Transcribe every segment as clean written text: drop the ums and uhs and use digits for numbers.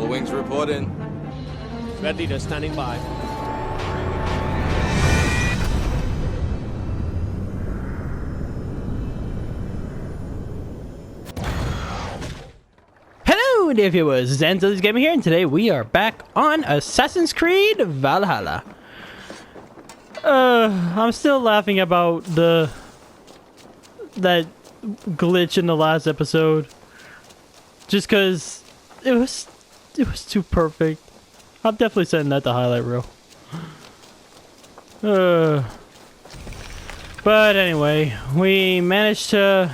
wings report in. Red leader standing by. Hello, dear viewers. Zanzo's Gamer here, and today we are back on Assassin's Creed Valhalla. I'm still laughing about that glitch in the last episode. Just because it was too perfect. I'm definitely setting that to highlight reel. But anyway, we managed to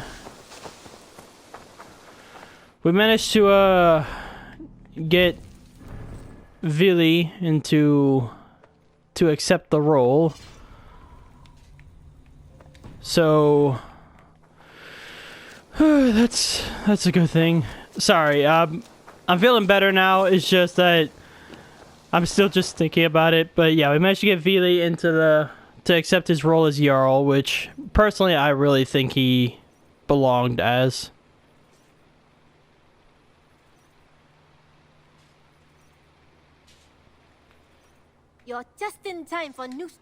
get Vili to accept the role. So that's a good thing. Sorry, I'm feeling better now. It's just that I'm still just thinking about it. But yeah, we managed to get Vili to accept his role as Jarl, which personally I really think he belonged as. You're just in time for news.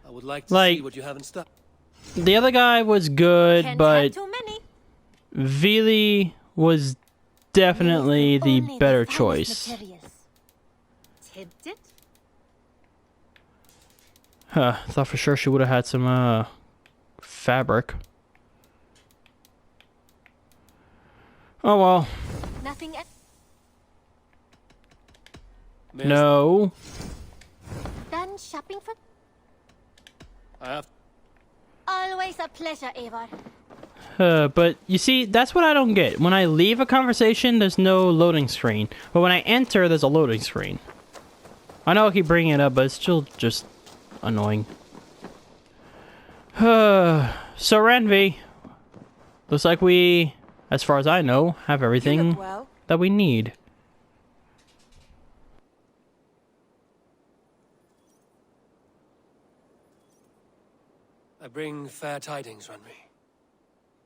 I would like to see what you have in stock. The other guy was good, Can't but have too many. Vili was definitely the better choice. Tempted? Huh, thought for sure she would have had some fabric. Oh well. Nothing else. No. Done shopping for? I have. Always a pleasure, Eivor. But you see, that's what I don't get. When I leave a conversation, there's no loading screen. But when I enter, there's a loading screen. I know I keep bringing it up, but it's still just annoying. So Randvi, looks like we, as far as I know, have everything that we need. I bring fair tidings, Randvi.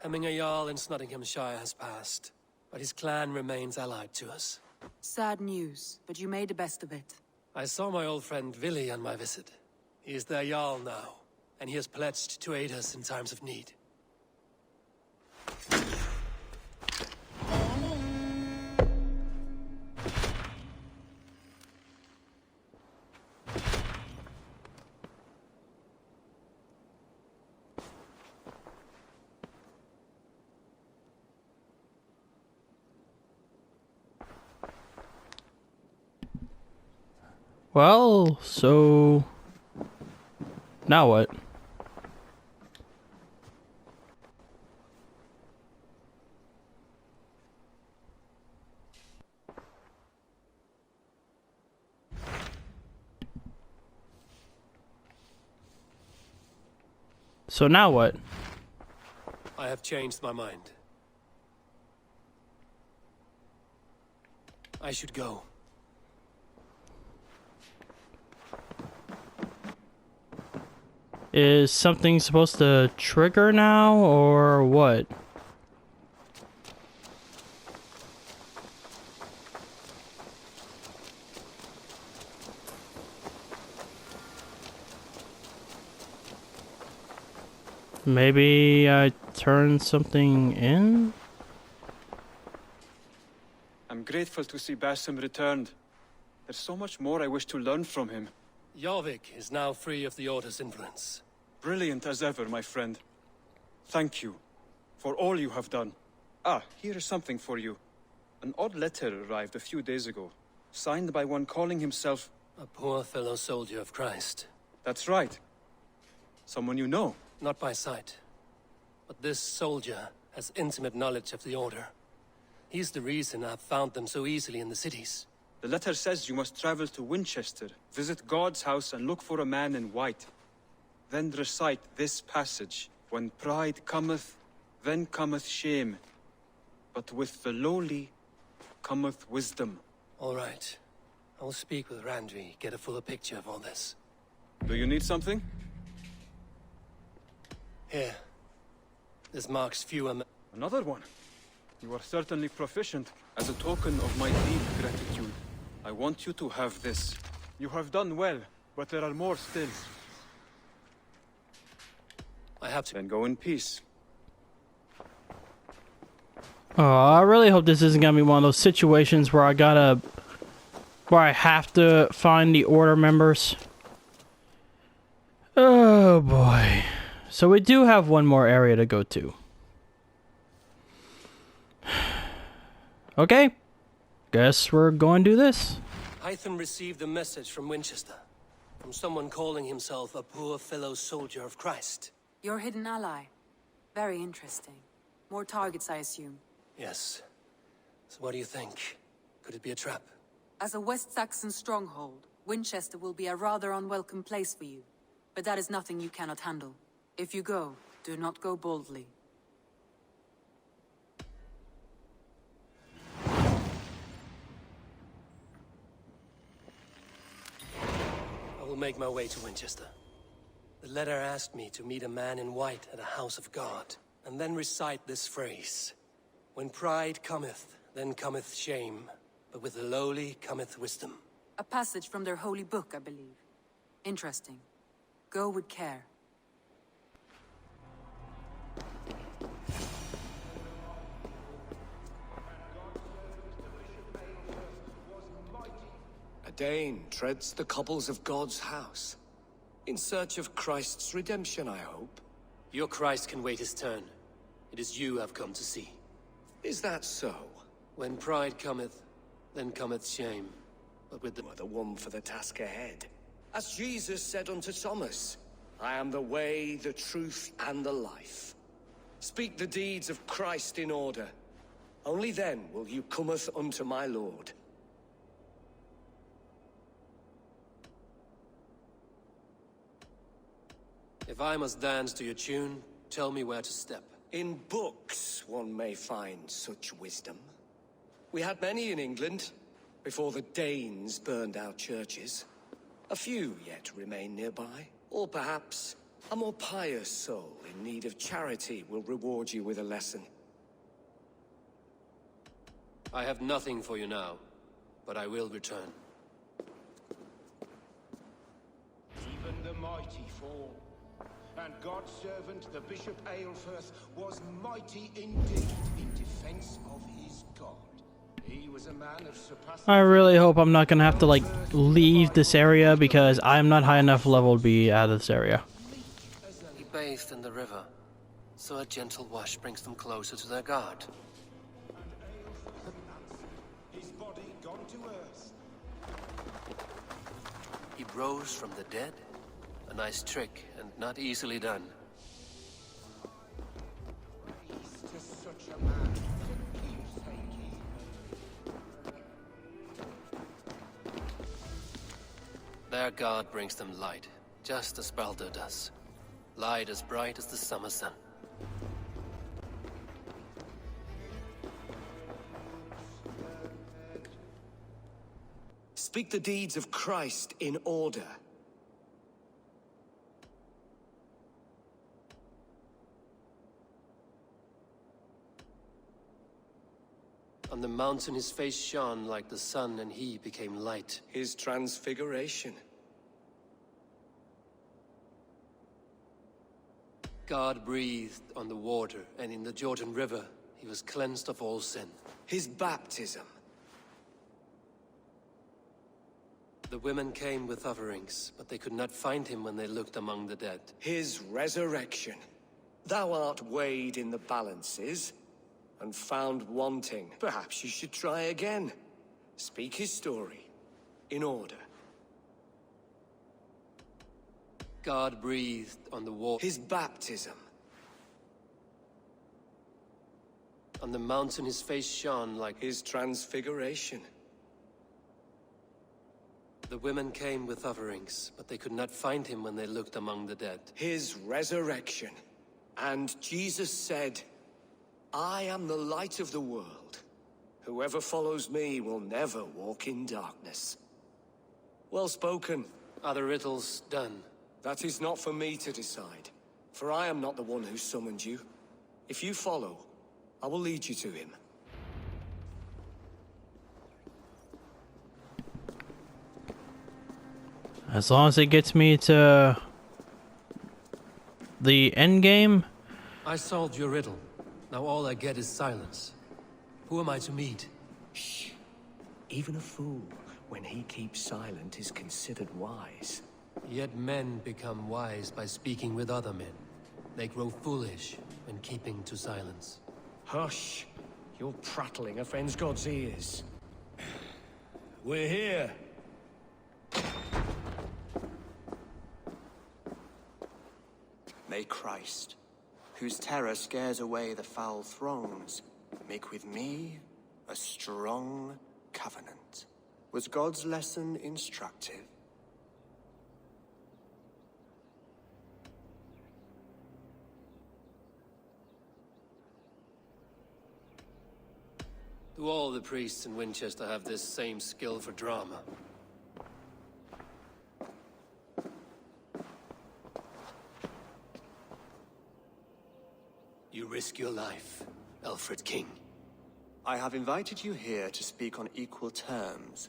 Hemminger Jarl in Nottinghamshire has passed, but his clan remains allied to us. Sad news, but you made the best of it. I saw my old friend Vili on my visit. He is their Jarl now, and he has pledged to aid us in times of need. Well, so now what? So now what? I have changed my mind. I should go. Is something supposed to trigger now, or what? Maybe I turned something in? I'm grateful to see Basim returned. There's so much more I wish to learn from him. Jorvik is now free of the Order's influence. Brilliant as ever, my friend. Thank you for all you have done. Ah, here is something for you. An odd letter arrived a few days ago, signed by one calling himself... A poor fellow soldier of Christ. That's right. Someone you know. Not by sight. But this soldier has intimate knowledge of the Order. He's the reason I've found them so easily in the cities. The letter says you must travel to Winchester, visit God's house and look for a man in white. Then recite this passage. When pride cometh, then cometh shame. But with the lowly cometh wisdom. All right. I will speak with Randvi, get a fuller picture of all this. Do you need something? Here. This marks fewer... Another one. You are certainly proficient. As a token of my deep gratitude, I want you to have this. You have done well, but there are more still. I have to. Then go in peace. Oh, I really hope this isn't gonna be one of those situations where I have to find the order members. Oh boy. So we do have one more area to go to. Okay. Guess we're going to do this. Hytham received a message from Winchester. From someone calling himself a poor fellow soldier of Christ. Your hidden ally. Very interesting. More targets, I assume. Yes. So what do you think? Could it be a trap? As a West Saxon stronghold, Winchester will be a rather unwelcome place for you. But that is nothing you cannot handle. If you go, do not go boldly. I will make my way to Winchester. The letter asked me to meet a man in white at a house of God, and then recite this phrase. When pride cometh, then cometh shame, but with the lowly cometh wisdom. A passage from their holy book, I believe. Interesting. Go with care. A Dane treads the cobbles of God's house. In search of Christ's redemption, I hope. Your Christ can wait his turn. It is you I've come to see. Is that so? When pride cometh, then cometh shame, but with the... You are the one for the task ahead. As Jesus said unto Thomas, I am the way, the truth, and the life. Speak the deeds of Christ in order. Only then will you cometh unto my Lord. If I must dance to your tune, tell me where to step. In books one may find such wisdom. We had many in England, before the Danes burned our churches. A few yet remain nearby. Or perhaps a more pious soul in need of charity will reward you with a lesson. I have nothing for you now, but I will return. Even the mighty fall. And God's servant, the Bishop Aelfirth, was mighty indeed in defense of his God. He was a man of surpassing... I really hope I'm not gonna have to, like, leave this area because I'm not high enough level to be out of this area. He bathed in the river, so a gentle wash brings them closer to their God. his body gone to earth. He rose from the dead? A nice trick, and not easily done. Peace to such a man, to keepsake. Their God brings them light, just as Baldur does. Light as bright as the summer sun. Speak the deeds of Christ in order. On the mountain his face shone like the sun, and he became light. His transfiguration. God breathed on the water, and in the Jordan River he was cleansed of all sin. His baptism. The women came with offerings, but they could not find him when they looked among the dead. His resurrection. Thou art weighed in the balances, and found wanting. Perhaps you should try again. Speak his story, in order. God breathed on the water. His baptism. On the mountain his face shone like... His transfiguration. The women came with offerings, but they could not find him when they looked among the dead. His resurrection. And Jesus said, I am the light of the world. Whoever follows me will never walk in darkness. Well spoken. Are the riddles done? That is not for me to decide, for I am not the one who summoned you. If you follow, I will lead you to him. As long as it gets me to the end game. I solved your riddle. Now all I get is silence. Who am I to meet? Shh. Even a fool, when he keeps silent, is considered wise. Yet men become wise by speaking with other men. They grow foolish when keeping to silence. Hush! Your prattling offends God's ears. We're here. May Christ, whose terror scares away the foul throngs, make with me a strong covenant. Was God's lesson instructive? Do all the priests in Winchester have this same skill for drama? You risk your life, Alfred King. I have invited you here to speak on equal terms.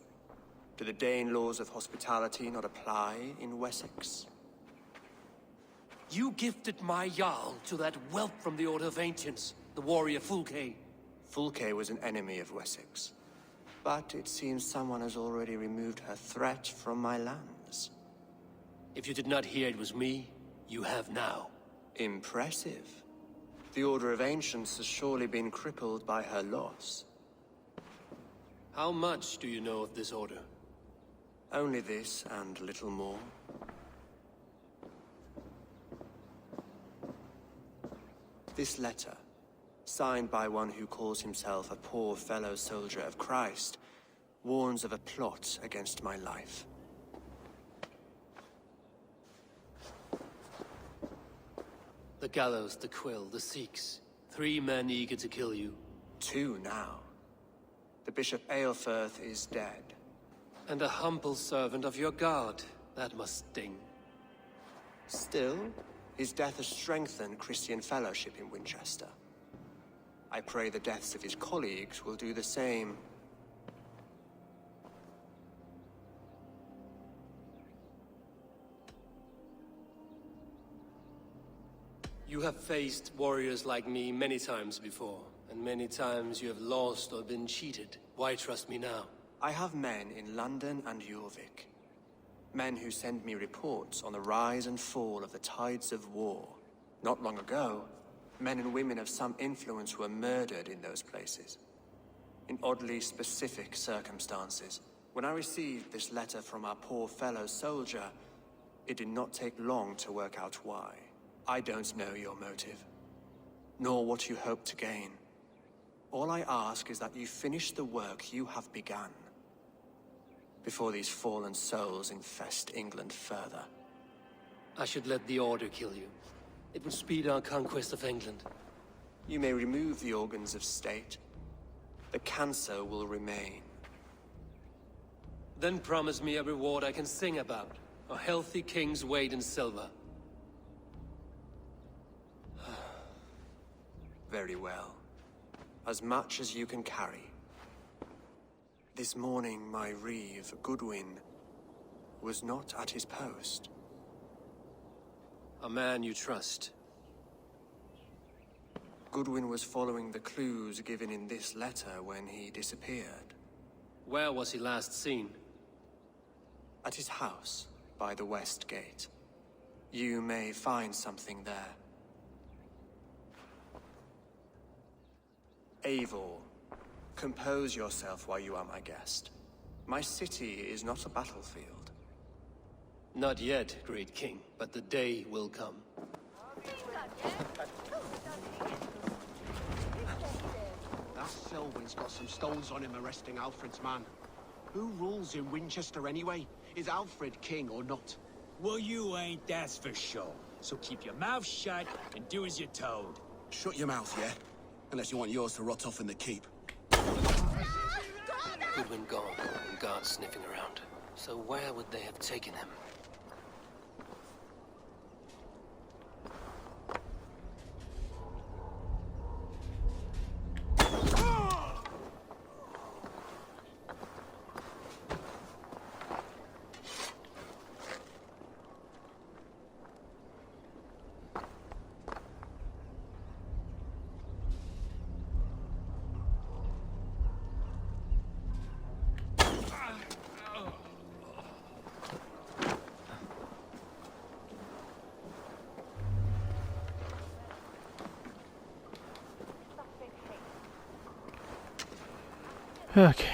Do the Dane laws of hospitality not apply in Wessex? You gifted my Jarl to that whelp from the Order of Ancients, the warrior Fulke. Fulke was an enemy of Wessex. But it seems someone has already removed her threat from my lands. If you did not hear it was me, you have now. Impressive. The Order of Ancients has surely been crippled by her loss. How much do you know of this order? Only this and little more. This letter, signed by one who calls himself a poor fellow soldier of Christ, warns of a plot against my life. The gallows, the quill, the Sikhs. 3 men eager to kill you. 2 now. The Bishop Aelfirth is dead. And a humble servant of your god. That must sting. Still, his death has strengthened Christian fellowship in Winchester. I pray the deaths of his colleagues will do the same. You have faced warriors like me many times before, and many times you have lost or been cheated. Why trust me now? I have men in London and Jorvik. Men who send me reports on the rise and fall of the tides of war. Not long ago, men and women of some influence were murdered in those places. In oddly specific circumstances. When I received this letter from our poor fellow soldier, it did not take long to work out why. I don't know your motive, nor what you hope to gain. All I ask is that you finish the work you have begun, before these fallen souls infest England further. I should let the Order kill you. It would speed our conquest of England. You may remove the organs of state. The cancer will remain. Then promise me a reward I can sing about. A healthy king's weight in silver. Very well. As much as you can carry. This morning, my reeve, Goodwin, was not at his post. A man you trust. Goodwin was following the clues given in this letter when he disappeared. Where was he last seen? At his house, by the West Gate. You may find something there. Eivor, compose yourself while you are my guest. My city is not a battlefield. Not yet, great king, but the day will come. That Selwyn's got some stones on him arresting Alfred's man. Who rules in Winchester anyway? Is Alfred king or not? Well, you ain't, that's for sure. So keep your mouth shut and do as you're told. Shut your mouth, yeah? Unless you want yours to rot off in the keep. Goodwin gone, and guards sniffing around. So where would they have taken him? Okay.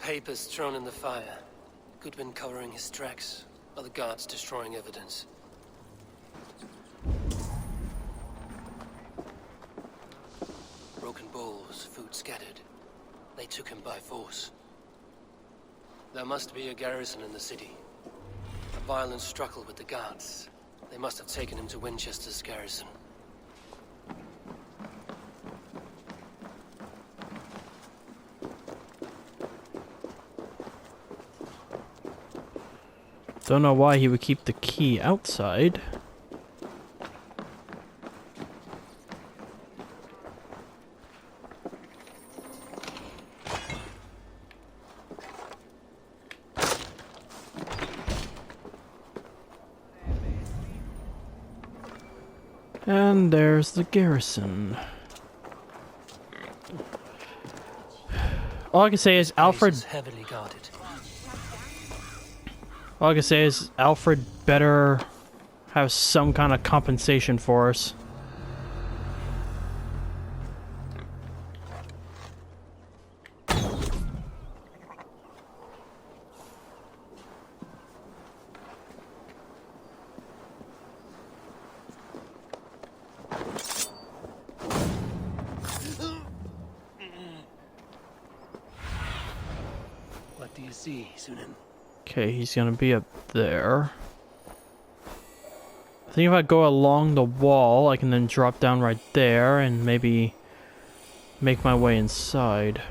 Papers thrown in the fire. Goodwin covering his tracks, while the guards destroying evidence. Broken bowls, food scattered. They took him by force. There must be a garrison in the city. A violent struggle with the guards. They must have taken him to Winchester's garrison. Don't know why he would keep the key outside. And there's the garrison. All I can say is Alfred. Place is heavily guarded. All I can say is Alfred better have some kind of compensation for us. What do you see, Sunan? Okay, he's gonna be up there. I think if I go along the wall, I can then drop down right there and maybe make my way inside.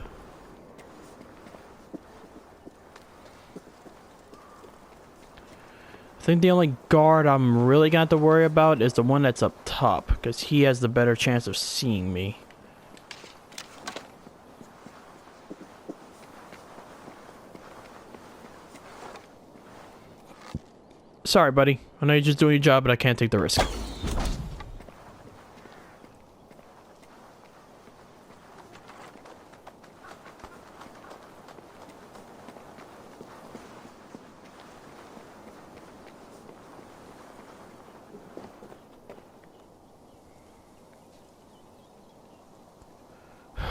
I think the only guard I'm really gonna have to worry about is the one that's up top, because he has the better chance of seeing me. Sorry, buddy. I know you're just doing your job, but I can't take the risk.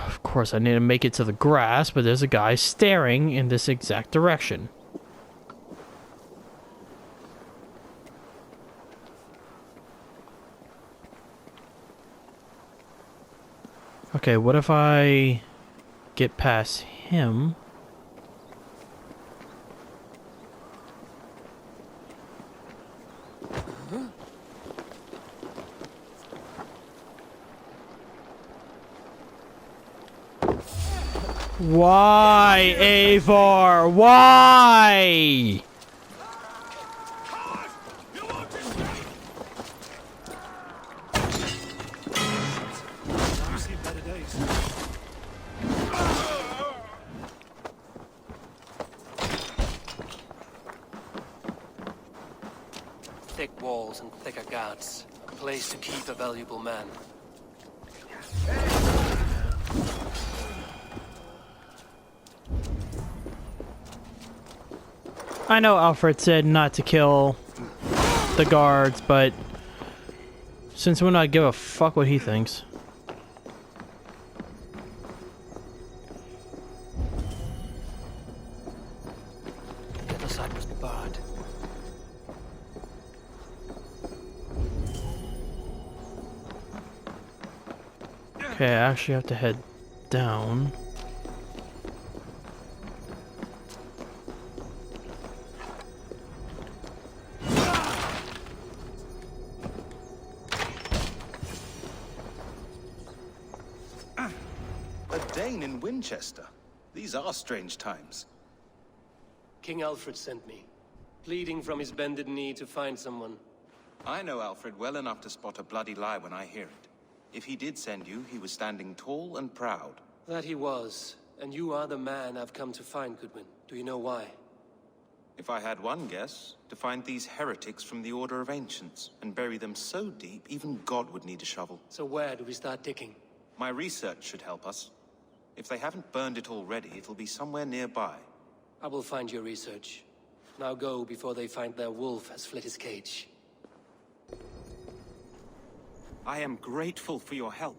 Of course, I need to make it to the grass, but there's a guy staring in this exact direction. Okay, what if I get past him? Why, Avar? Why? Thick walls and thicker guards. A place to keep a valuable man. I know Alfred said not to kill the guards, but since when do I give a fuck what he thinks? The other side was barred. Okay, I actually have to head down. A Dane in Winchester. These are strange times. King Alfred sent me, pleading from his bended knee to find someone. I know Alfred well enough to spot a bloody lie when I hear it. If he did send you, he was standing tall and proud. That he was, and you are the man I've come to find, Goodwin. Do you know why? If I had one guess, to find these heretics from the Order of Ancients, and bury them so deep, even God would need a shovel. So where do we start digging? My research should help us. If they haven't burned it already, it'll be somewhere nearby. I will find your research. Now go before they find their wolf has fled his cage. I am grateful for your help.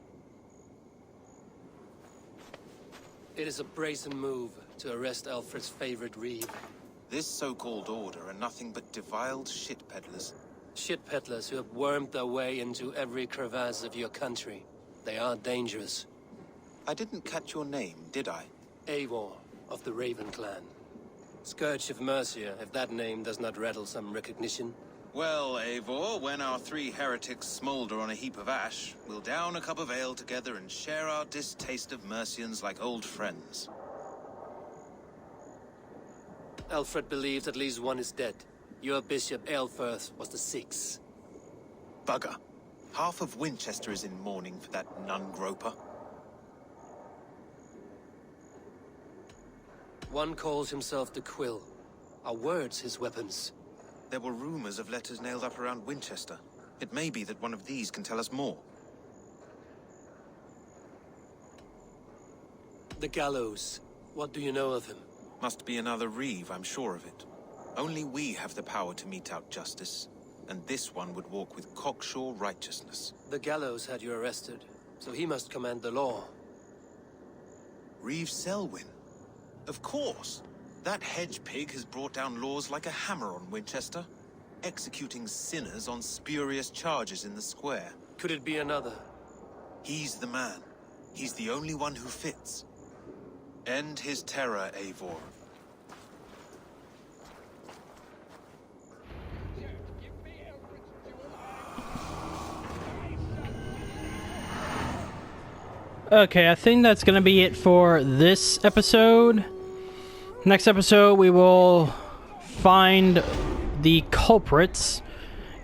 It is a brazen move to arrest Alfred's favorite reeve. This so-called order are nothing but deviled shit peddlers. Shit peddlers who have wormed their way into every crevasse of your country. They are dangerous. I didn't catch your name, did I? Eivor of the Raven clan. Scourge of Mercia, if that name does not rattle some recognition. Well, Eivor, when our 3 heretics smolder on a heap of ash, we'll down a cup of ale together and share our distaste of Mercians like old friends. Alfred believes at least one is dead. Your Bishop Aelfirth was the 6th. Bugger. Half of Winchester is in mourning for that nun-groper. One calls himself the Quill. Are words his weapons? There were rumors of letters nailed up around Winchester. It may be that one of these can tell us more. The gallows. What do you know of him? Must be another reeve, I'm sure of it. Only we have the power to mete out justice, and this one would walk with cocksure righteousness. The gallows had you arrested, so he must command the law. Reeve Selwyn? Of course! That hedge pig has brought down laws like a hammer on Winchester, executing sinners on spurious charges in the square. Could it be another? He's the man. He's the only one who fits. End his terror, Eivor. Okay, I think that's gonna be it for this episode. Next episode, we will find the culprits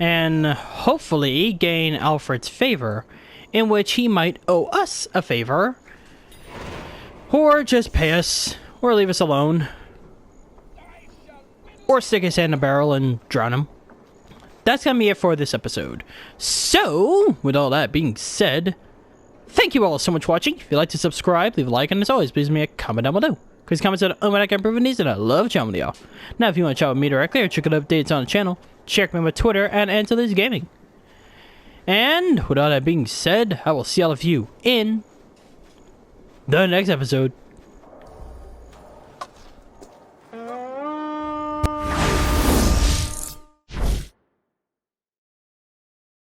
and hopefully gain Alfred's favor, in which he might owe us a favor, or just pay us, or leave us alone, or stick his hand in a barrel and drown him. That's gonna be it for this episode. So, with all that being said, thank you all so much for watching. If you'd like to subscribe, leave a like, and as always, please leave me a comment down below, because comments are the only way I can improve in these, and I love chatting with y'all. Now, if you want to chat with me directly or check out updates on the channel, check me on my Twitter and Antilles Gaming. And with all that being said, I will see all of you in the next episode.